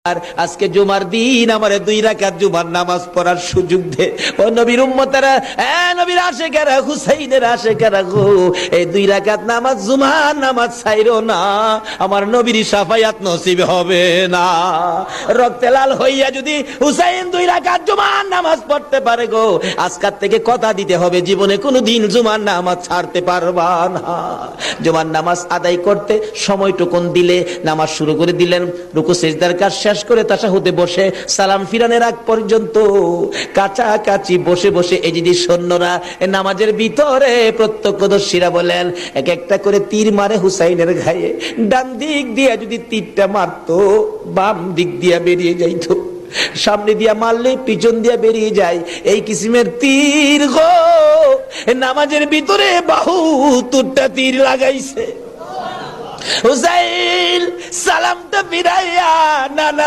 আর আজকে জুমার দিন আমারে 2 রাকাত জুমার নামাজ পড়ার সুযোগ দে। ও নবীর উম্মতেরা, নবীর আশিকেরা, হুসাইনের আশিকেরা গো, এই 2 রাকাত নামাজ জুমার নামাজ ছাইরো না, আমার নবীর শাফায়াত নসিব হবে না। রক্তে লাল হইয়া যদি হুসাইন 2 রাকাত জুমার নামাজ পড়তে পারে গো, আজকাল থেকে কথা দিতে হবে জীবনে কোনোদিন জুমার নামাজ ছাড়তে পারবা না। জুমার নামাজ আদায় করতে সময়টুকুন দিলে নামাজ শুরু করে দিলেন, রুকু সিজদার কাজ শেষ করে তাশাহুদে বসে সালাম ফিরানোর আগ পর্যন্ত কাছাকাছি বসে বসে এই যে সৈন্যরা নামাজের ভিতরে প্রত্যক্ষদর্শীরা বলেন এক একটা করে তীর মারে হুসাইনের গায়ে। ডান দিক দিয়ে যদি তীরটা মারতো, বাম দিক দিয়ে বেরিয়ে যাইতো, সামনে দিয়া মারলে পিছন দিয়া বেরিয়ে যায়, এই কিসিমের তীর গো। নামাজের ভিতরে বাহুতুরটা তীর লাগাইছে। হুসাইন সালামটা ফিরাইয়া নানা